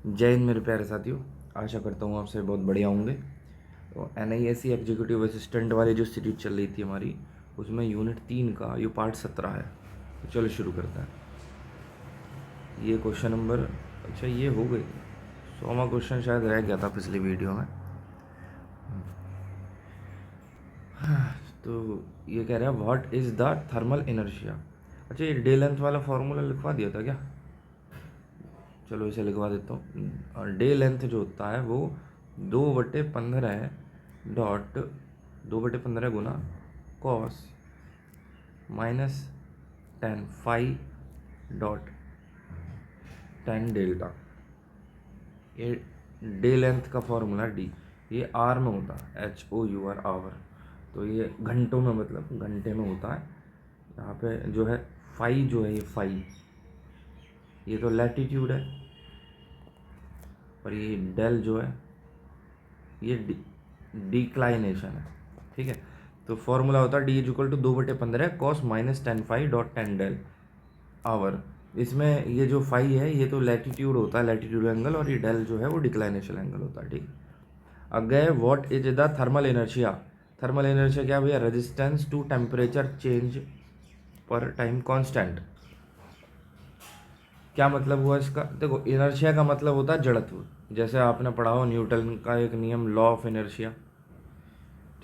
जय हिंद मेरे प्यारे साथियों, आशा करता हूँ आपसे बहुत बढ़िया होंगे। तो NISC एग्जीक्यूटिव असिस्टेंट वाली जो सीरीज चल रही थी हमारी, उसमें यूनिट 3 का ये पार्ट 17 है। तो चलो शुरू करते हैं। ये क्वेश्चन नंबर, अच्छा ये हो गई, 100वां क्वेश्चन शायद रह गया था पिछली वीडियो में। तो ये कह रहा है what is the thermal inertia. अच्छा, ये डे लेंथ वाला फॉर्मूला लिखवा दिया था क्या? चलो इसे लिखवा देता हूँ। और डे लेंथ जो होता है वो 2/15 डॉट 2/15 गुना कॉस -10 फाई डॉट 10 डेल्टा। ये डे लेंथ का फॉर्मूला डी, ये आर में होता है, HOUR आवर। तो ये घंटों में, मतलब घंटे में होता है। यहाँ पे जो है फाई, जो है ये फाई, ये तो लैटीट्यूड है। और ये डेल जो है ये डिक्लाइनेशन है। ठीक है, तो फॉर्मूला होता है D = 2/15 cos -10 phi dot 10 del hour. इसमें ये जो फाई है ये तो लैटीट्यूड होता है, लैटीट्यूड एंगल, और ये डेल जो है वो डिक्लाइनेशन एंगल होता है। ठीक, अब गए what is the thermal inertia. Thermal inertia क्या भैया? रेजिस्टेंस टू टेम्परेचर चेंज पर टाइम कांस्टेंट। क्या मतलब हुआ इसका? देखो, इनर्शिया का मतलब होता है जड़त्व। जैसे आपने पढ़ा हो न्यूटन का एक नियम, लॉ ऑफ इनर्शिया।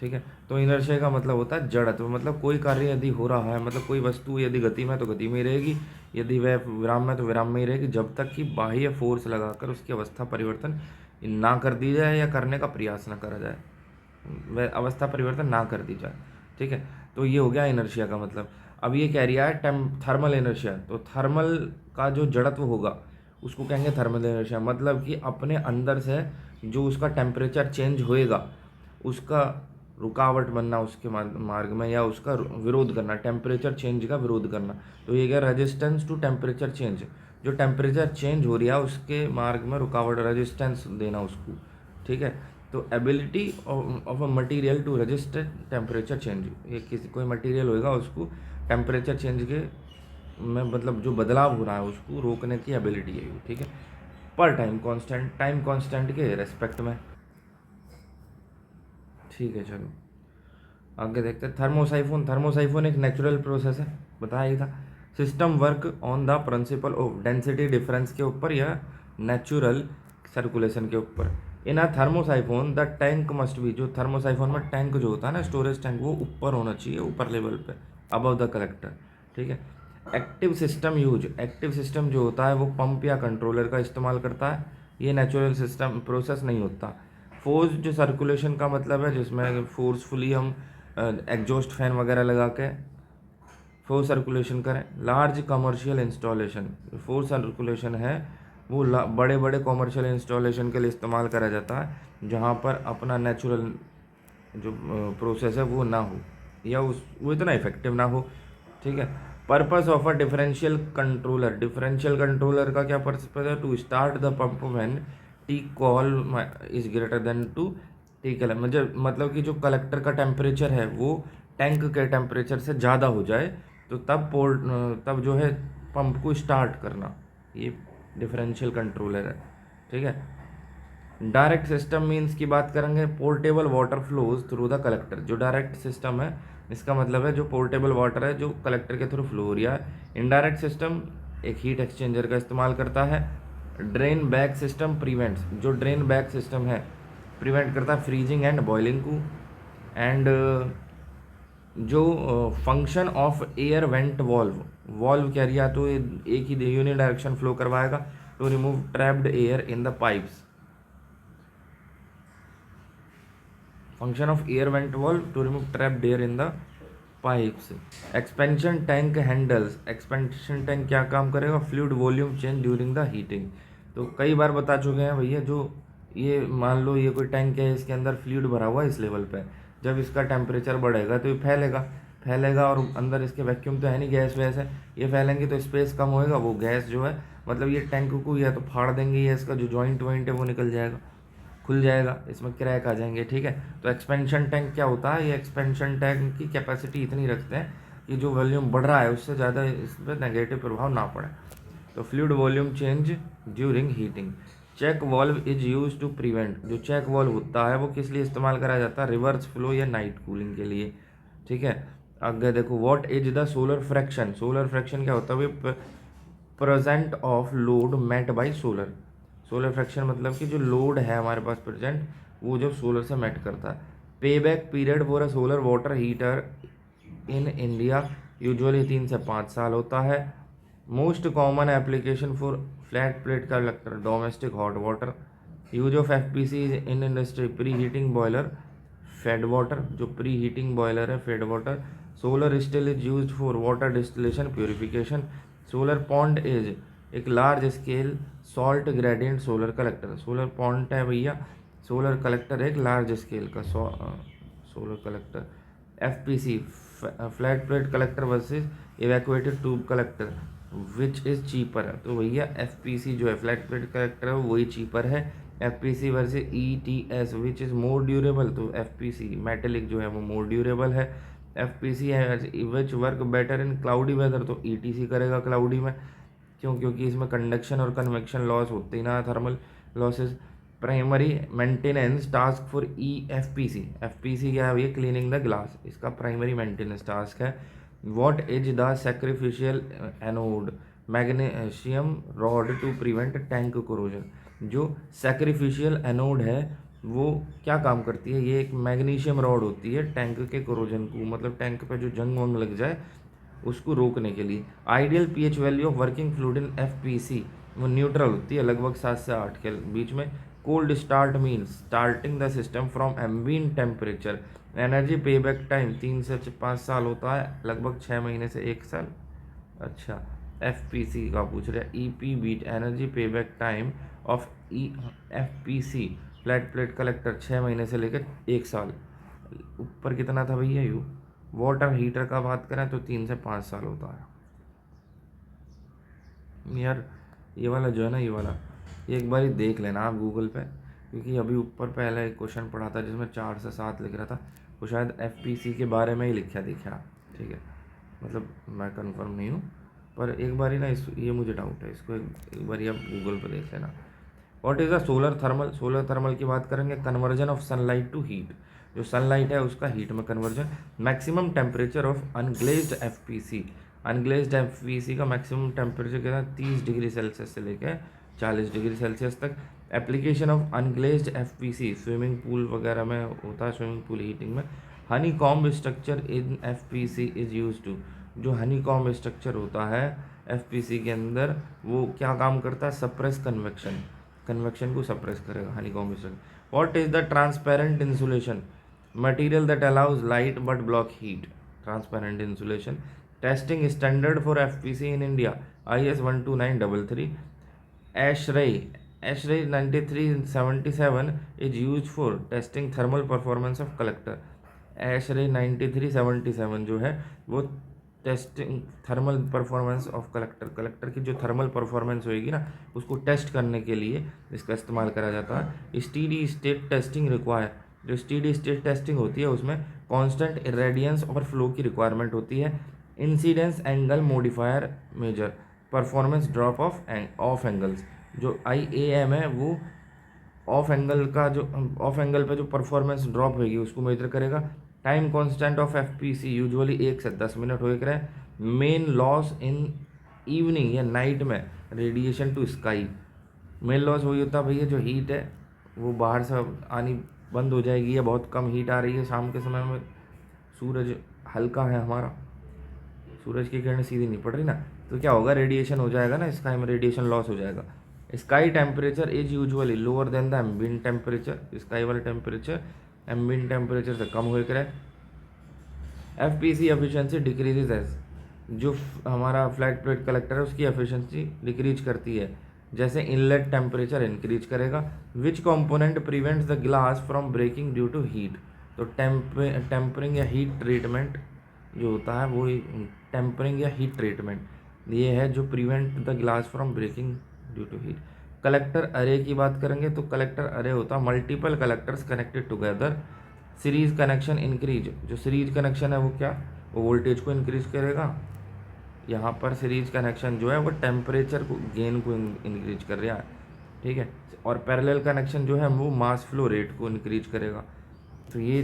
ठीक है, तो इनर्शिया का मतलब होता है जड़त्व। मतलब कोई कार्य यदि हो रहा है, मतलब कोई वस्तु यदि गति में तो गति में ही रहेगी, यदि वह विराम में तो विराम में ही रहेगी, जब तक कि बाह्य फोर्स लगाकर उसकी अवस्था परिवर्तन ना कर दी जाए या करने का प्रयास ना करा जाए, वह अवस्था परिवर्तन ना कर दी जाए। ठीक है, तो ये हो गया इनर्शिया का मतलब। अब ये कह रिया है थर्मल इनर्शिया, तो थर्मल का जो जड़त्व होगा उसको कहेंगे थर्मल इनर्शिया। मतलब कि अपने अंदर से जो उसका टेम्परेचर चेंज होएगा, उसका रुकावट बनना उसके मार्ग में, या उसका विरोध करना, टेम्परेचर चेंज का विरोध करना। तो ये क्या? रेजिस्टेंस टू टेम्परेचर चेंज, जो टेम्परेचर चेंज हो रहा है उसके मार्ग में रुकावट, रेजिस्टेंस देना उसको। ठीक है, तो ability of a material to resist temperature change, ये किसी कोई मटेरियल होएगा उसको टेम्परेचर चेंज के में, मतलब जो बदलाव हो रहा है उसको रोकने की एबिलिटी है ये। ठीक है, पर टाइम कांस्टेंट, टाइम कांस्टेंट के रेस्पेक्ट में। ठीक है, चलो आगे देखते हैं। थर्मोसाइफोन, थर्मोसाइफोन एक नेचुरल प्रोसेस है, बताया ही था। System work on the principle of density difference के ऊपर या नेचुरल सर्कुलेशन के ऊपर। इन अ थर्मोसाइफोन द टैंक मस्ट बी, जो थर्मोसाइफोन में टैंक जो होता है ना, स्टोरेज टैंक, वो ऊपर होना चाहिए, ऊपर लेवल पे, अबव द कलेक्टर। ठीक है, active system use, active system जो होता है वो पंप या कंट्रोलर का इस्तेमाल करता है, ये नेचुरल सिस्टम प्रोसेस नहीं होता। फोर्स जो सर्कुलेशन का मतलब है, जिसमें फोर्सफुली हम एग्जॉस्ट फैन वगैरह लगा के फोर्स सर्कुलेशन करें। Large commercial installation, force circulation है वो बड़े बड़े कॉमर्शियल इंस्टॉलेशन के लिए इस्तेमाल करा जाता है, जहाँ पर अपना नेचुरल जो प्रोसेस है वो ना हो, या उस वो इतना इफेक्टिव ना हो। ठीक है, purpose of a differential controller, differential controller का क्या पर्पस है? To start the pump when T coll is greater than to T coll, मतलब कि जो कलेक्टर का टेम्परेचर है वो टैंक के टेम्परेचर से ज़्यादा हो जाए, तो तब जो है पंप को स्टार्ट करना, ये डिफरेंशियल कंट्रोलर है। ठीक है, डायरेक्ट सिस्टम मीन्स की बात करेंगे, portable water flows through the collector. जो डायरेक्ट सिस्टम है इसका मतलब है जो पोर्टेबल वाटर है जो कलेक्टर के थ्रू फ्लो हो रहा है। इनडायरेक्ट सिस्टम एक हीट एक्सचेंजर का इस्तेमाल करता है। ड्रेन बैक सिस्टम प्रिवेंट्स, जो ड्रेन बैक सिस्टम है प्रिवेंट करता है फ्रीजिंग एंड बॉइलिंग को। एंड जो function of air vent valve, valve क्या रिया, तो एक ही यूनि डायरेक्शन फ्लो करवाएगा to remove trapped air in the pipes. Function of air vent valve to remove trapped air in the pipes. Expansion tank handles, expansion tank क्या काम करेगा? Fluid volume change during the heating. तो कई बार बता चुके हैं भैया, जो ये मान लो ये कोई टैंक है, इसके अंदर फ्लूइड भरा हुआ है इस लेवल पे, जब इसका टेम्परेचर बढ़ेगा तो ये फैलेगा, फैलेगा, और अंदर इसके वैक्यूम तो है नहीं, गैस वैस है, ये फैलेंगे तो स्पेस कम होएगा, वो गैस जो है मतलब ये टैंक को या तो फाड़ देंगे, या इसका जो जॉइंट वॉइंट है वो निकल जाएगा, खुल जाएगा, इसमें क्रैक आ जाएंगे। ठीक है, तो एक्सपेंशन टैंक क्या होता है? ये एक्सपेंशन टैंक की कैपेसिटी इतनी रखते हैं कि जो वॉल्यूम बढ़ रहा है उससे ज़्यादा इस पर नेगेटिव प्रभाव ना पड़े। तो fluid volume change during heating. Check valve is use to prevent, जो चेक वॉल्व होता है वो किस लिए इस्तेमाल करा जाता है, रिवर्स फ्लो या नाइट कूलिंग के लिए, ठीक है। आगे देखो, what is the solar fraction, solar fraction क्या होता है, present of load met by solar, solar fraction मतलब कि जो लोड है हमारे पास प्रेजेंट वो जब सोलर से मेट करता है। Pay back period for a solar water heater in India usually 3 से 5 साल होता है। Most common application for flat plate collector domestic hot water, use of FPC in industry, pre heating boiler feed water, जो pre heating boiler है feed water. Solar still is use for water distillation purification. Solar pond is एक large scale salt gradient solar collector, solar pond है भैया, solar collector एक large scale का solar collector. FPC flat plate collector versus evacuated tube collector which is cheaper है, तो भैया FPC जो है फ्लैट प्लेट कलेक्टर है वही चीपर है। FPC versus ETS which is more durable, तो एफपीसी मेटेलिक जो है वो मोर ड्यूरेबल है। FPC which work better in cloudy weather, तो ईटीसी करेगा क्लाउडी में, क्योंकि इसमें कंडक्शन और कन्वेक्शन लॉस होते ही ना, thermal losses. Primary maintenance task for the FPC, FPC क्या है भैया, क्लीनिंग द ग्लास, इसका प्राइमरी मेंटेनेंस टास्क है। What is the sacrificial anode, magnesium rod to prevent tank corrosion, जो सैक्रिफिशियल एनोड है वो क्या काम करती है, ये एक मैग्नीशियम रॉड होती है टैंक के कोरोजन को, मतलब टैंक पे जो जंग वंग लग जाए उसको रोकने के लिए। Ideal pH value of working fluid in FPC वो न्यूट्रल होती है, लगभग 7 से 8 के बीच में। Cold start means starting the system from ambient temperature. Energy पे बैक टाइम 3 से 5 साल होता है, लगभग 6 महीने से 1 साल। अच्छा, एफपीसी का पूछ रहे हैं, ईपी बीट एनर्जी पे back time of E FPC flat plate collector 6 महीने से लेकर 1 साल। ऊपर कितना था भैया यू, वाटर हीटर का बात करें तो 3 से 5 साल होता है। यार ये वाला जो है ना, ये वाला एक बार ही देख लेना आप गूगल पे, क्योंकि अभी ऊपर पहले एक क्वेश्चन पढ़ा था जिसमें 4 से 7 लिख रहा था, वो शायद एफपीसी के बारे में ही लिखा दिखा, ठीक है, मतलब मैं कंफर्म नहीं हूँ, पर एक बार ही ना ये मुझे डाउट है, इसको एक बार ही आप गूगल पे देख लेना। What is the solar thermal, solar thermal की बात करेंगे, conversion of sunlight to heat, जो सनलाइट है उसका हीट में conversion. Maximum temperature of unglazed FPC, unglazed FPC का मैक्सिमम टेम्परेचर कितना, 30 डिग्री सेल्सियस से लेकर 40 डिग्री सेल्सियस तक। Application of unglazed FPC swimming pool वगैरह में होता है, स्विमिंग पूल हीटिंग में। Honey comb structure in FPC is use to, जो हनी कॉम्ब स्ट्रक्चर होता है एफपीसी के अंदर वो क्या काम करता है, सप्रेस कन्वेक्शन, कन्वेक्शन को सप्रेस करेगा honey comb structure. What is the transparent insulation, material that allows light but block heat, transparent insulation. Testing standard for FPC in India IS 12933। ASHRAE 9377 is use for testing thermal performance of collector. ASHRAE 9377 जो है वो testing thermal performance of collector, collector की जो thermal performance होएगी ना उसको test करने के लिए इसका इस्तेमाल करा जाता है। स्टीडी स्टेट टेस्टिंग रिक्वायर, जो स्टीडी स्टेट टेस्टिंग होती है उसमें कांस्टेंट इरेडियंस और फ्लो की रिक्वायरमेंट होती है। Incidence angle modifier measure performance drop off angles, जो IAM है वो ऑफ एंगल का जो ऑफ एंगल पे जो परफॉर्मेंस ड्रॉप होगी उसको मेजर करेगा। Time constant of FPC usually 1 से 10 मिनट हो रहे। मेन लॉस इन इवनिंग या नाइट में radiation to sky, main loss वही होता है भैया जो हीट है वो बाहर से आनी बंद हो जाएगी या बहुत कम हीट आ रही है शाम के समय में, सूरज हल्का है हमारा, सूरज की किरणें सीधी नहीं पड़ रही ना, तो क्या होगा, रेडिएशन हो जाएगा ना स्काई में, रेडिएशन लॉस हो जाएगा। Sky temperature is usually lower than the ambient temperature, sky वाला टेम्परेचर एम्बिएंट टेम्परेचर से कम हो करे। एफपीसी एफिशिएंसी डिक्रीजेज एज, जो हमारा फ्लैट प्लेट कलेक्टर है उसकी एफिशिएंसी डिक्रीज करती है जैसे इनलेट टेम्परेचर इंक्रीज करेगा। Which component prevents the glass from breaking due to heat, तो टेम्परिंग या हीट ट्रीटमेंट जो होता है वो टेम्परिंग या हीट ट्रीटमेंट ये है जो prevent the glass from breaking due to heat. Collector array की बात करेंगे तो कलेक्टर अरे होता है multiple collectors connected together. Series connection increase, जो सीरीज कनेक्शन है वो क्या, वो वोल्टेज को इंक्रीज करेगा। यहाँ पर सीरीज कनेक्शन जो है वो टेम्परेचर को गेन को इंक्रीज कर रहा है। ठीक है। और पैरेलल कनेक्शन जो है वो मास फ्लो रेट को इंक्रीज करेगा। तो ये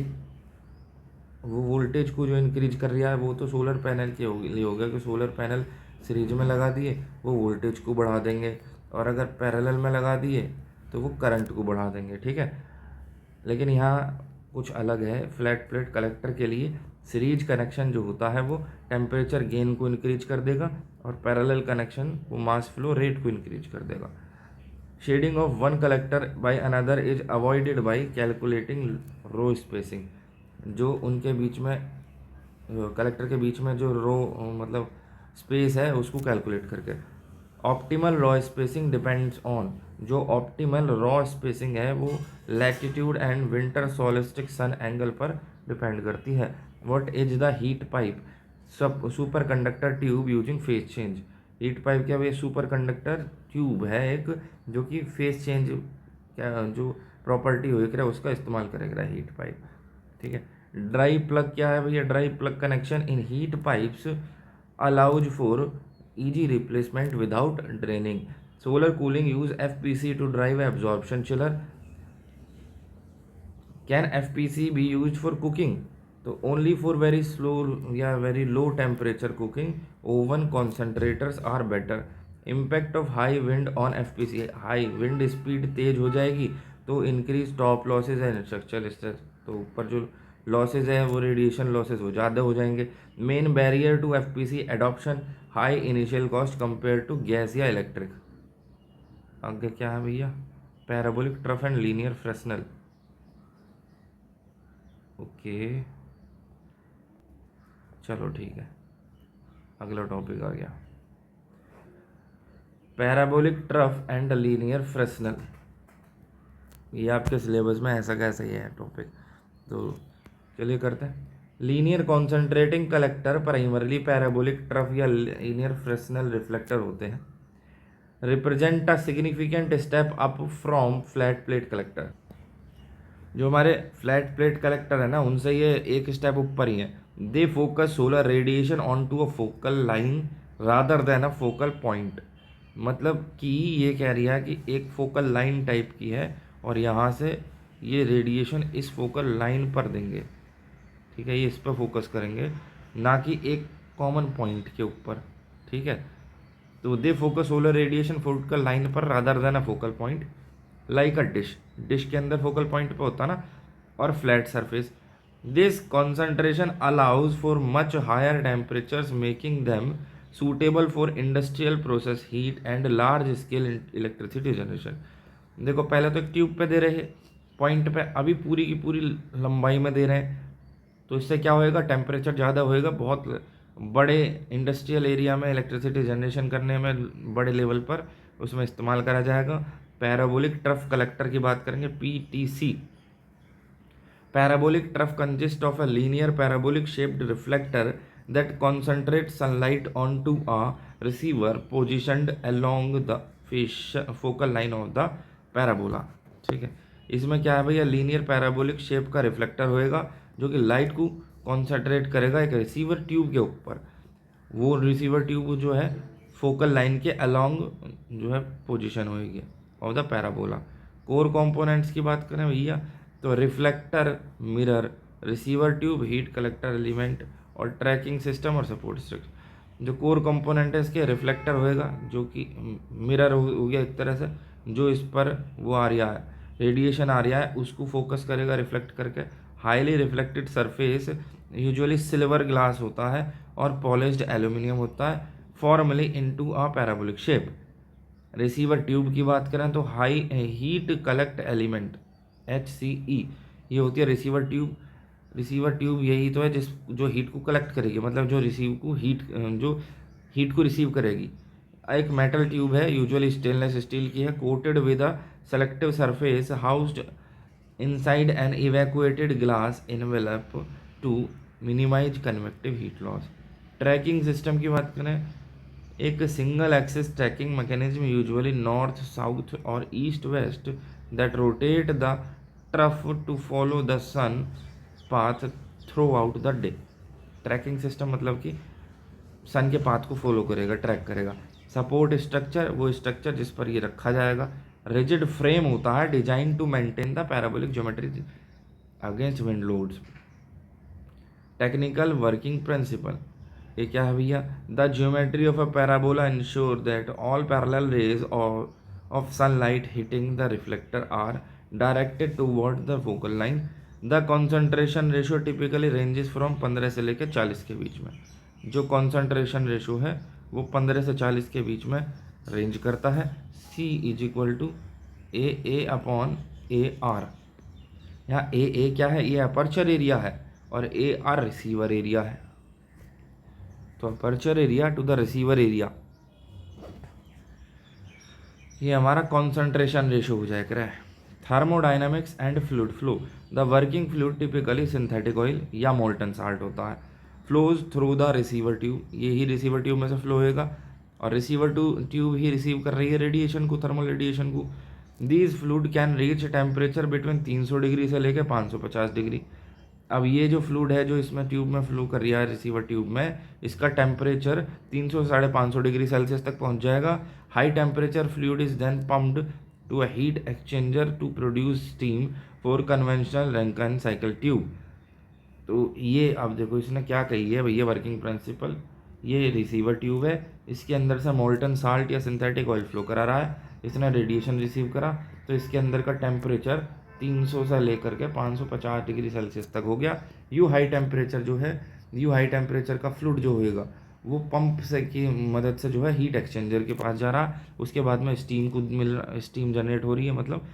वो वोल्टेज को जो इंक्रीज कर रहा है वो तो सोलर पैनल के लिए हो गया कि सोलर पैनल सीरीज में लगा दिए वो वोल्टेज को बढ़ा देंगे, और अगर पैरेलल में लगा दिए तो वो करंट को बढ़ा देंगे। ठीक है। लेकिन यहाँ कुछ अलग है, फ्लैट प्लेट कलेक्टर के लिए सीरीज कनेक्शन जो होता है वो टेम्परेचर गेन को इंक्रीज कर देगा, और पैरेलल कनेक्शन वो मास फ्लो रेट को इंक्रीज कर देगा। Shading of one collector by another is avoided by calculating row spacing. जो उनके बीच में कलेक्टर के बीच में जो रो मतलब स्पेस है उसको कैलकुलेट करके। Optimal row spacing depends on, जो ऑप्टिमल रॉ स्पेसिंग है वो latitude and winter solstice sun angle पर डिपेंड करती है। What is the heat pipe sub super conductor tube using phase change. Heat pipe क्या, ये सुपर कंडक्टर ट्यूब है एक, जो कि फेज चेंज क्या जो प्रॉपर्टी होगी उसका इस्तेमाल करेगा हीट पाइप। ठीक है। ड्राई प्लग क्या है भैया, dry plug connection in heat pipes allows for easy replacement without draining. Solar cooling use FPC to drive absorption chiller. Can FPC be used for cooking? तो only for very slow या very low temperature cooking. Oven concentrators are better. Impact of high wind on FPC. High wind speed तेज हो जाएगी तो increase top losses and structural stress. तो ऊपर जो losses है वो रेडिएशन लॉसेज वो ज़्यादा हो जाएंगे। Main barrier to FPC adoption, high initial cost compare to gas या इलेक्ट्रिक। आगे क्या है भैया, parabolic trough and linear Fresnel. Okay चलो ठीक है, अगला टॉपिक आ गया parabolic trough and linear Fresnel. ये आपके सिलेबस में ऐसा कैसा ही है टॉपिक, तो चलिए करते हैं। Linear concentrating collector primarily parabolic trough या लीनियर फ्रेस्नेल रिफ्लेक्टर होते हैं। Represent a significant step up from flat plate collector. जो हमारे फ्लैट प्लेट कलेक्टर है ना उनसे ये एक स्टेप ऊपर ही है। They focus solar radiation on to a focal line rather than a focal point. मतलब कि ये कह रही है कि एक फोकल लाइन टाइप की है और यहाँ से ये रेडिएशन इस फोकल लाइन पर देंगे। ठीक है, ये इस पर फोकस करेंगे ना कि एक कॉमन पॉइंट के ऊपर। ठीक है, तो they focus solar radiation focal line पर rather than a focal point, like a dish. Dish के अंदर फोकल पॉइंट पे होता ना, और flat surface. This concentration allows for much higher temperatures making them suitable for industrial process heat and large scale electricity generation. देखो पहले तो एक ट्यूब पे दे रहे हैं पॉइंट पे, अभी पूरी की पूरी लंबाई में दे रहे हैं, तो इससे क्या होएगा, टेम्परेचर ज़्यादा होएगा, बहुत बड़े इंडस्ट्रियल एरिया में इलेक्ट्रिसिटी जनरेशन करने में बड़े लेवल पर उसमें इस्तेमाल करा जाएगा। पैराबोलिक ट्रफ कलेक्टर की बात करेंगे, PTC. Parabolic trough consist of a linear parabolic shaped reflector that concentrate sunlight on to a receiver positioned along the focal line of the parabola. ठीक है, इसमें क्या है भैया, लीनियर पैराबोलिक शेप का रिफ्लेक्टर होएगा जो कि लाइट को कॉन्सेंट्रेट करेगा एक रिसीवर ट्यूब के ऊपर। वो रिसीवर ट्यूब जो है फोकल लाइन के अलोंग जो है पोजीशन होएगी of the parabola. Core components की बात करें भैया तो reflector, mirror, receiver tube, heat collector element और ट्रैकिंग सिस्टम और सपोर्ट स्ट्रक्चर। जो कोर कंपोनेंट है इसके रिफ्लेक्टर होएगा जो कि मिरर हो गया एक तरह से, जो इस पर वो आ रहा है रेडिएशन आ रहा है उसको फोकस करेगा रिफ्लेक्ट करके। Highly reflected surface usually silver glass होता है और पॉलिश्ड एल्यूमिनियम होता है, formally into a parabolic shape. Receiver tube की बात करें तो high heat collect element HCE, ये होती है रिसीवर ट्यूब। रिसीवर ट्यूब यही तो है जिस जो हीट को कलेक्ट करेगी, मतलब जो रिसीव को हीट को रिसीव करेगी। एक मेटल ट्यूब है, यूजुअली स्टेनलेस स्टील की है, coated with a selective surface housed inside an evacuated glass envelope to minimize convective heat loss. Tracking system की बात करें, एक single axis tracking mechanism usually north south और east west that rotate the trough to follow the sun path throughout the day. Tracking system मतलब कि सन के path को follow करेगा, ट्रैक करेगा। सपोर्ट स्ट्रक्चर, वो स्ट्रक्चर जिस पर ये रखा जाएगा। रिजिड फ्रेम होता है design to maintain the parabolic geometry against wind loads. Technical working principle, ये क्या है भैया? The geometry of a parabola insure that all parallel rays of sunlight hitting the reflector are directed toward the focal line. The concentration ratio typically ranges from 15 से लेकर 40 के बीच में। जो concentration ratio है वो 15 से 40 के बीच में रेंज करता है। C is equal to A upon A R. यहाँ ए क्या है? ये अपर्चर एरिया है और ए आर रिसीवर एरिया है। तो aperture area to the receiver area, ये हमारा कॉन्सेंट्रेशन रेशो हो जाएगा है। Thermodynamics and fluid flow, the working fluid typically synthetic oil या मोल्टन साल्ट होता है। Flows through the receiver tube, ये ही रिसीवर ट्यूब में से फ्लो होएगा और रिसीवर ट्यूब ही रिसीव कर रही है रेडिएशन को, थर्मल रेडिएशन को। These fluid can reach temperature between 300 degree से लेकर 550 डिग्री। अब ये जो फ्लूइड है जो इसमें ट्यूब में फ्लो कर रहा है रिसीवर ट्यूब में, इसका टेम्परेचर 300 से 550 डिग्री सेल्सियस तक पहुंच जाएगा। High temperature fluid is then pumped to a heat exchanger to produce steam for conventional Rankine cycle tube. तो ये अब देखो इसने क्या कही है भैया वर्किंग प्रिंसिपल, ये रिसीवर ट्यूब है, इसके अंदर से मोल्टन साल्ट या सिंथेटिक ऑयल फ्लो करा रहा है, इसने रेडिएशन रिसीव करा तो इसके अंदर का टेम्परेचर 300 से लेकर के 550 डिग्री सेल्सियस तक हो गया। यू हाई टेम्परेचर जो है, यू हाई टेम्परेचर का फ्लूइड जो होएगा वो पंप से की मदद से जो है हीट एक्सचेंजर के पास जा रहा, उसके बाद में स्टीम को स्टीम जनरेट हो रही है, मतलब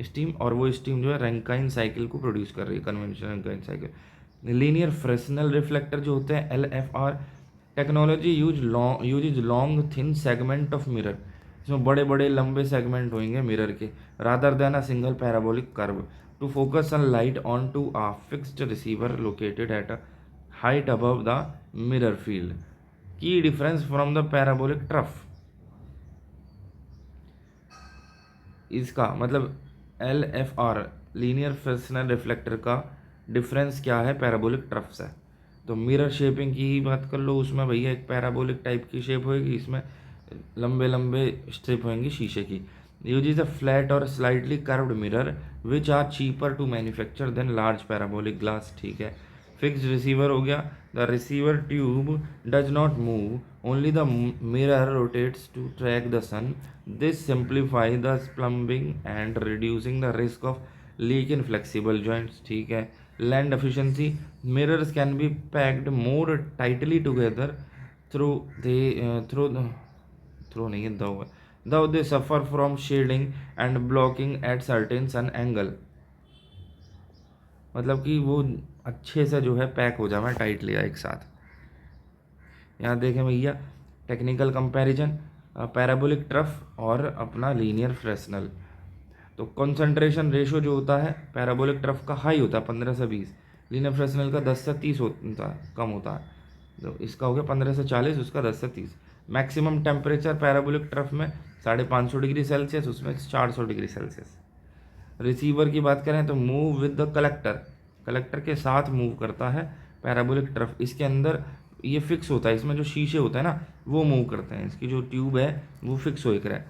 स्टीम, और वो स्टीम जो है रैंकाइन साइकिल को प्रोड्यूस कर रही है, conventional Rankine cycle. Linear Fresnel reflector जो होते हैं LFR technology use long thin segment of mirror, इसमें बड़े बड़े लंबे सेगमेंट होंगे मिरर के, rather than a single parabolic curve to focus sun light on to a fixed receiver located at a height above the mirror field. Key difference from the parabolic trough, इसका मतलब LFR linear Fresnel reflector का difference क्या है parabolic trough से? तो mirror shaping की ही बात कर लो, उसमें भैया एक पैराबोलिक टाइप की शेप होएगी, इसमें लंबे लंबे स्ट्रिप होंगी शीशे की। यूज इज अ फ्लैट और slightly curved mirror which are cheaper to manufacture than large parabolic glass, ठीक है। फिक्स्ड रिसीवर हो गया, the receiver tube does not move only the mirror rotates to track the sun, this simplify the plumbing and reducing the risk of leak in flexible joints, ठीक है। Land efficiency, mirrors can be packed more tightly together through through नहीं है दो दे suffer from shading and blocking at certain sun angle, मतलब कि वो अच्छे से जो है पैक हो जाए टाइट लिया एक साथ। यहाँ देखें भैया टेक्निकल कंपैरिजन पैराबोलिक ट्रफ और अपना लीनियर फ्रेस्नल। तो कंसंट्रेशन रेशो जो होता है पैराबोलिक ट्रफ का हाई होता है 15 से 20, लीनियर फ्रेस्नल का 10 से 30 होता है, कम होता है। तो इसका हो गया 15 से 40, उसका 10 से 30। मैक्सिमम टेम्परेचर पैराबोलिक ट्रफ में 550 डिग्री सेल्सियस, उसमें 400 डिग्री सेल्सियस। रिसीवर की बात करें तो move with the collector, collector के साथ मूव करता है पैराबोलिक ट्रफ, इसके अंदर ये फिक्स होता है, इसमें जो शीशे होते हैं ना वो मूव करते हैं, इसकी जो ट्यूब है वो फिक्स हो कर है।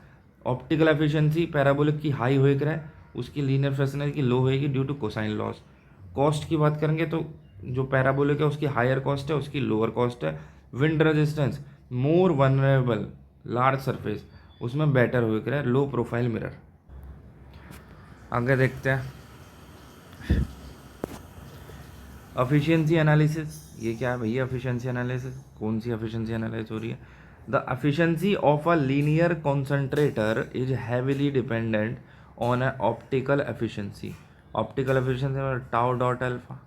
ऑप्टिकल एफिशिएंसी पैराबोलिक की हाई हो कर है, उसकी लीनियर फ्रेस्नेल की लो होएगी due to cosine loss. Cost की बात करेंगे तो जो पैराबोलिक है उसकी हायर कॉस्ट है, उसकी लोअर कॉस्ट है। विंड रेजिस्टेंस मोर वनरेबल लार्ज सरफेस, उसमें बेटर हो कर है, लो प्रोफाइल मिरर। आगे देखते हैं एफिशिएंसी एनालिसिस, ये क्या है भैया एफिशिएंसी एनालिसिस? कौन सी एफिशिएंसी एनालिसिस हो रही है? The efficiency of a linear concentrator is heavily dependent on a optical efficiency, optical efficiency tau dot alpha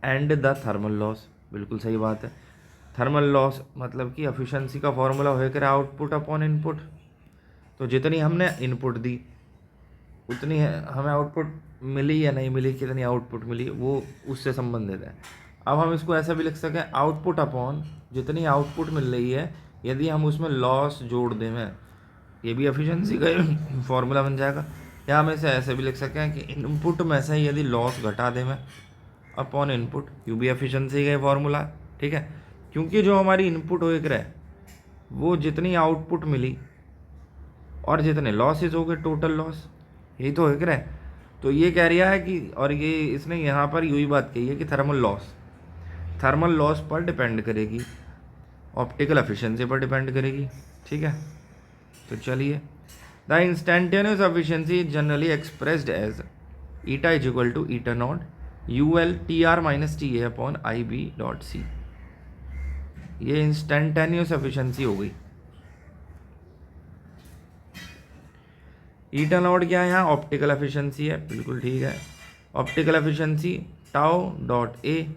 and the thermal loss, बिल्कुल सही बात है। थर्मल लॉस मतलब कि एफिशिएंसी का फॉर्मूला होकर आउटपुट अपॉन इनपुट, तो जितनी हमने इनपुट दी उतनी है हमें आउटपुट मिली या नहीं मिली, कितनी आउटपुट मिली वो उससे संबंधित है। अब हम इसको ऐसा भी लिख सकें आउटपुट अपॉन जितनी आउटपुट मिल रही है, यदि हम उसमें लॉस जोड़ दें में, ये भी एफिशिएंसी का फॉर्मूला बन जाएगा। या हम इसे ऐसे भी लिख सकें कि इनपुट में से यदि लॉस घटा दें में अपॉन इनपुट, यू भी एफिशिएंसी का फॉर्मूला, ठीक है। क्योंकि जो हमारी इनपुट हो एक रहे वो जितनी आउटपुट मिली और जितने लॉसेज हो गए टोटल लॉस, यही तो है रहा है। तो ये कह रहा है कि, और ये इसने यहाँ पर यही बात कही है कि थर्मल लॉस पर डिपेंड करेगी, ऑप्टिकल एफिशिएंसी पर डिपेंड करेगी। ठीक है, तो चलिए, the instantaneous efficiency is generally expressed as eta is equal to eta naught U L T R minus T A upon I B dot C. ये instantaneous efficiency हो गई। ईटा नॉट क्या है यहाँ? ऑप्टिकल एफिशिएंसी है, बिल्कुल ठीक है। Optical efficiency tau dot a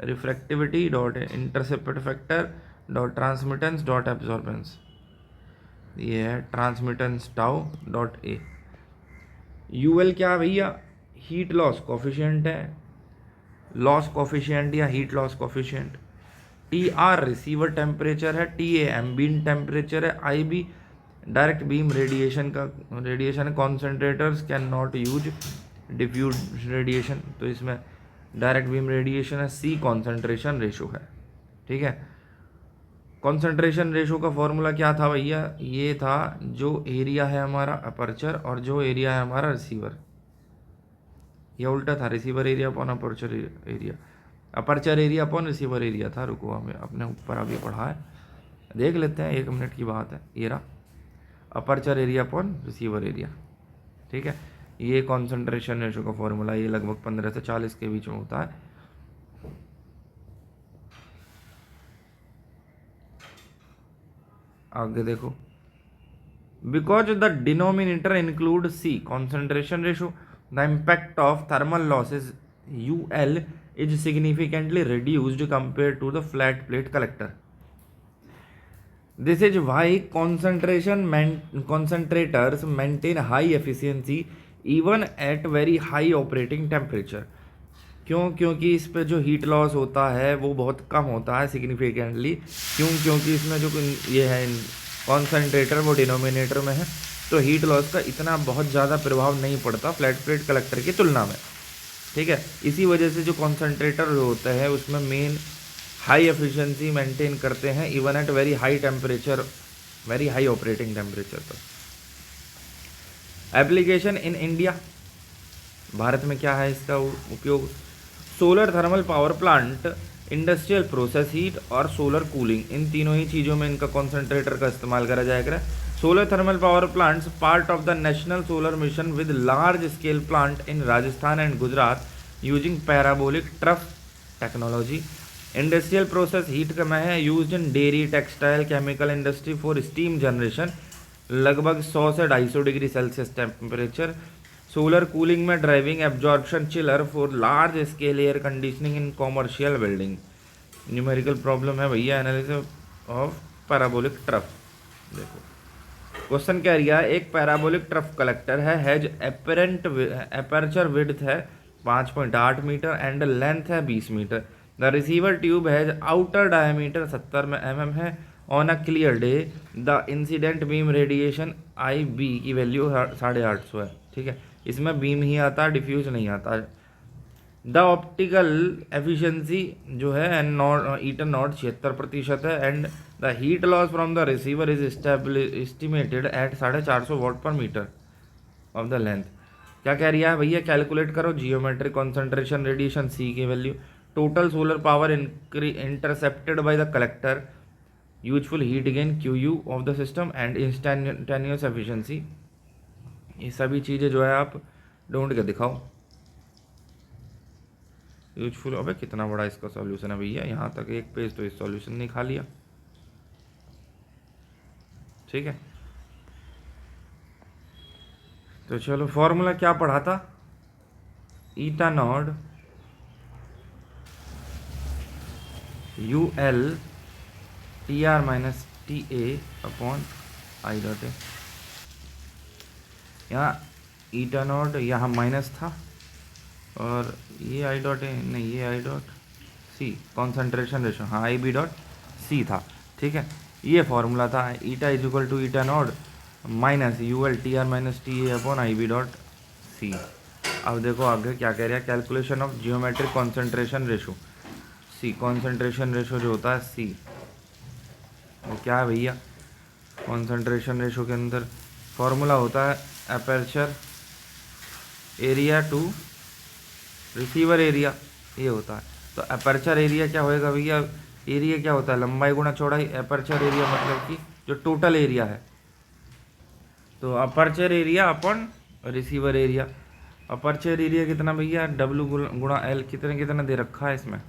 refractivity dot intercept factor dot transmittance dot absorbance, ये है transmittance tau dot a. UL क्या है भैया? हीट लॉस कोफिशिएंट है, लॉस कोफिशिएंट या heat loss coefficient. T R receiver temperature है, टी ए एम्बिएंट टेम्परेचर है, I B direct beam radiation concentrators can not use diffuse radiation, तो इसमें direct beam radiation है। सी कॉन्सेंट्रेशन रेशो है। ठीक है, कॉन्सेंट्रेशन रेशो का फॉर्मूला क्या था भैया? ये था जो एरिया है हमारा अपर्चर और जो एरिया है हमारा रिसीवर, ये उल्टा था, receiver area upon aperture area, aperture area upon receiver area था। रुको, हमें अपने ऊपर अभी पढ़ा है, देख लेते हैं, 1 मिनट की बात है। ये रहा aperture area upon receiver area. ठीक है, ये कॉन्सेंट्रेशन रेशो का फॉर्मूला, ये लगभग 15 से 40 के बीच में होता है। आगे देखो, because the denominator include C concentration ratio, the impact of thermal losses U L is significantly reduced compare to the flat plate collector. This is why concentrators maintain high efficiency even at very high operating temperature। क्योंकि इस पे जो heat loss होता है वो बहुत कम होता है सिग्निफिकेंटली। क्योंकि इसमें जो ये है कॉन्सेंट्रेटर वो डिनोमिनेटर में है, तो हीट लॉस का इतना बहुत ज़्यादा प्रभाव नहीं पड़ता फ्लैट प्लेट कलेक्टर की तुलना में। ठीक है, इसी वजह से जो कॉन्सेंट्रेटर जो होता है उसमें मेन हाई एफिशिएंसी मेंटेन करते हैं even at very high temperature, very high operating temperature पर। एप्लीकेशन इन इंडिया, भारत में क्या है इसका उपयोग? Solar thermal power plant, industrial process heat और सोलर कूलिंग, इन तीनों ही चीज़ों में इनका कॉन्सेंट्रेटर का इस्तेमाल करा जाएगा। Solar thermal power plants part of the national solar mission with large scale plant in Rajasthan and Gujarat using parabolic trough technology. Industrial process heat का मैं है use in dairy, textile, chemical industry for steam generation, लगभग 100 से 250 degree Celsius temperature. Solar cooling में driving absorption chiller for large scale air conditioning in commercial building. Numerical problem है भैया, analysis of parabolic trough. देखो question क्या रिया, एक parabolic trough collector है, हैज एपर्चर विड्थ है 5.8 मीटर एंड लेंथ है 20 metre. The receiver tube has outer diameter 70 mm है। On a clear day the incident beam radiation I B की value 850 है। ठीक है, इसमें बीम ही आता है, डिफ्यूज नहीं आता। द ऑप्टिकल एफिशिएंसी जो है ईटा नॉट 76% है and the heat loss from the receiver is estimated at 450 what पर मीटर ऑफ द लेंथ। क्या कह रही है भैया? कैलकुलेट करो जियोमेट्रिक कॉन्सेंट्रेशन रेडिएशन सी की value, total solar power intercepted by the collector, useful heat gain Q you of the system and instantaneous efficiency. ये सभी चीज़ें जो है आप ढूंढ के दिखाओ। यूजफुल, अबे कितना बड़ा इसका सॉल्यूशन है भैया, यहाँ तक एक पेज तो इस सॉल्यूशन ने खा लिया। ठीक है, तो चलो फॉर्मूला क्या पढ़ा था? ईटा naught U L T R minus T A upon I dot A. यहाँ ईटा नॉट यहाँ माइनस था और ये आई डॉट ए नहीं, ये I dot C concentration ratio, हाँ आई बी डॉट सी था। ठीक है, ये फॉर्मूला था eta is equal to eta naught minus U L T R minus T A upon I B dot C. अब देखो आगे क्या कह रहा है, calculation of geometric concentration ratio C. Concentration ratio जो होता है सी, वो क्या है भैया? कॉन्सेंट्रेशन रेशो के अंदर फॉर्मूला होता है aperture area to receiver area, ये होता है। तो अपर्चर एरिया क्या होएगा भैया, एरिया क्या होता है, लंबाई गुणा चौड़ाई। अपर्चर एरिया मतलब कि जो टोटल एरिया है, तो अपर्चर एरिया अपन रिसीवर एरिया। अपर्चर एरिया कितना भैया, डब्ल्यू गुणा एल, कितने कितना दे रखा है इसमें,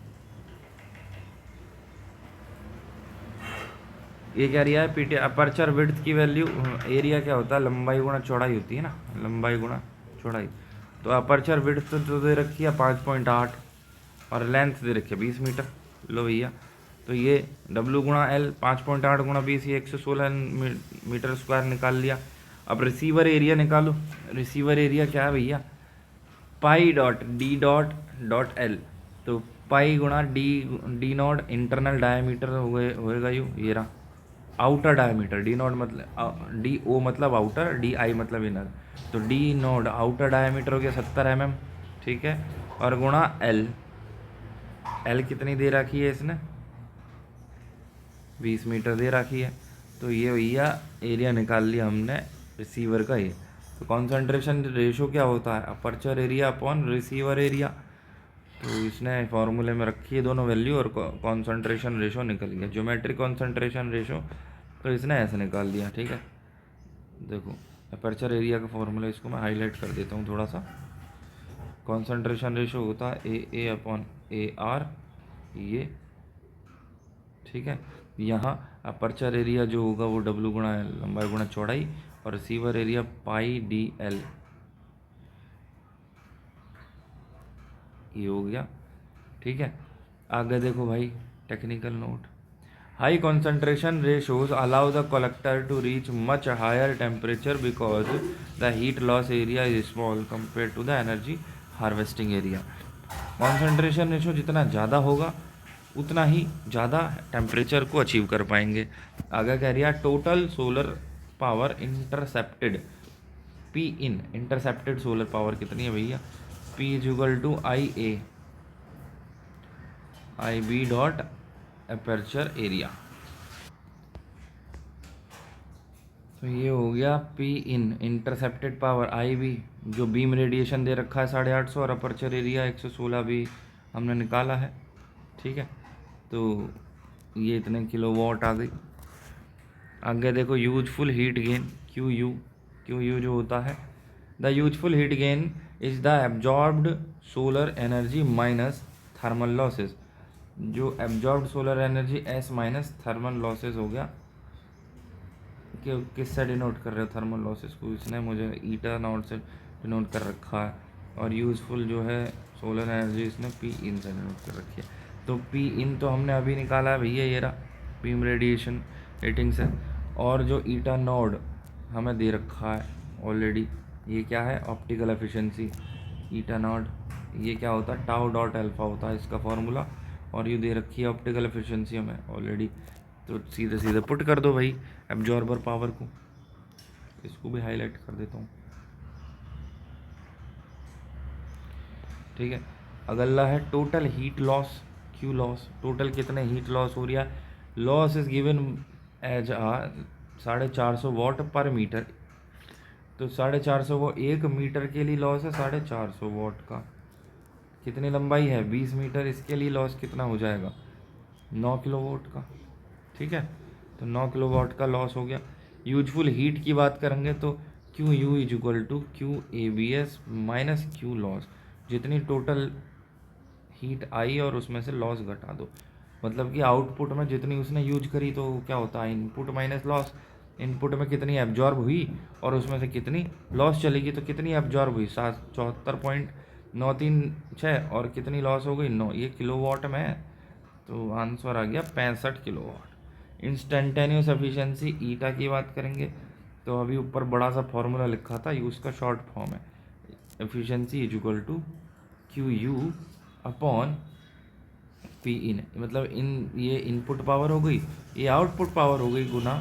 ये क्या रिया है पीटी। अपर्चर विड्थ की वैल्यू, एरिया क्या होता है, लंबाई गुणा चौड़ाई होती है ना, लंबाई गुणा चौड़ाई। तो अपर्चर विड्थ तो दे रखी है 5.8 और लेंथ दे रखी है 20 मीटर। लो भैया, तो ये डब्ल्यू गुणा एल 5.8 गुणा 20, ये 116 मीटर स्क्वायर निकाल लिया। अब रिसीवर एरिया निकालो। रिसीवर एरिया क्या है भैया, pi dot D dot dot L. तो पाई गुणा D, D naught internal diameter होएगा ये रहा आउटर डायमीटर। डी नॉट मतलब डी ओ मतलब आउटर, डी आई मतलब इनर। तो डी नॉट आउटर डायमीटर हो गया 70 mm, ठीक है। और गुणा एल, एल कितनी दे रखी है इसने, 20 मीटर दे रखी है। तो ये भैया एरिया निकाल लिया हमने रिसीवर का ये। तो कॉन्सेंट्रेशन रेशो क्या होता है, aperture area upon receiver area. तो इसने फॉर्मूले में रखी है दोनों वैल्यू और कॉन्सेंट्रेशन रेशो निकल गया, ज्योमेट्रिक कॉन्सेंट्रेशन रेशो। तो इसने ऐसे निकाल दिया, ठीक है। देखो अपर्चर एरिया का फॉर्मूला, इसको मैं हाईलाइट कर देता हूँ थोड़ा सा। कॉन्सेंट्रेशन रेशो होता है ए अपॉन ए आर, ये ठीक है। यहाँ अपर्चर एरिया जो होगा वो डब्ल्यू गुणा एल, लंबाई गुणा चौड़ाई, और receiver area pi D L, ये हो गया, ठीक है। आगे देखो भाई, technical note, high concentration ratios allow the collector to reach much higher temperature because the heat loss area is small compared to the energy harvesting area। concentration ratio जितना ज़्यादा होगा उतना ही ज़्यादा टेम्परेचर को अचीव कर पाएंगे। आगे कह रही है total solar power intercepted, P in, intercepted solar power कितनी है भैया, P is equal to I B dot aperture area. तो ये हो गया P in, intercepted power, I B जो बीम रेडिएशन दे रखा है 850, और अपर्चर एरिया 116 भी हमने निकाला है, ठीक है। तो ये इतने किलोवाट आ गई। आगे देखो useful heat gain, Q U जो होता है, the useful heat gain is the absorbed solar energy minus thermal losses. जो absorbed solar energy S minus thermal losses हो गया। कि किससे डिनोट कर रहे हो थर्मल लॉसेस को, इसने मुझे ईटा नॉट से डिनोट कर रखा है, और यूज़फुल जो है सोलर एनर्जी इसने पी इन से डिनोट कर रखी है। तो पी इन तो हमने अभी निकाला है भैया, ये रहा बीम रेडिएशन रेटिंग से। और जो ईटा नॉड हमें दे रखा है ऑलरेडी, ये क्या है, ऑप्टिकल एफिशिएंसी ईटा नॉड, ये क्या होता है, टाउ डॉट अल्फा होता है इसका फॉर्मूला। और ये दे रखी है ऑप्टिकल एफिशिएंसी हमें ऑलरेडी। तो सीधे सीधे पुट कर दो भाई एब्जॉर्बर पावर को, इसको भी हाईलाइट कर देता हूँ, ठीक है। अगला है total heat loss, Q loss, total कितने हीट लॉस हो रहा है। लॉस इज गिवन एज आ 450 वाट पर मीटर। तो 450 वो 1 मीटर के लिए लॉस है 450 वाट का। कितनी लंबाई है 20 मीटर, इसके लिए लॉस कितना हो जाएगा 9 किलोवाट का, ठीक है। तो 9 किलोवाट का लॉस हो गया। यूजफुल हीट की बात करेंगे तो Q U is equal to Q A B S minus Q loss. जितनी टोटल हीट आई और उसमें से लॉस घटा दो, मतलब कि आउटपुट में जितनी उसने यूज करी तो क्या होता है इनपुट माइनस लॉस। इनपुट में कितनी एब्जॉर्ब हुई और उसमें से कितनी लॉस चलेगी, तो कितनी एब्जॉर्ब हुई 74.936, और कितनी लॉस हो गई 9, ये किलोवाट में है। तो आंसर आ गया 65 किलोवाट। इंस्टेंटेनियस एफिशिएंसी ईटा की बात करेंगे तो अभी ऊपर बड़ा सा फॉर्मूला लिखा था, ये उसका शॉर्ट फॉर्म है। Efficiency is equal to Q U upon P in, मतलब इन ये इनपुट पावर हो गई, ये आउटपुट पावर हो गई गुना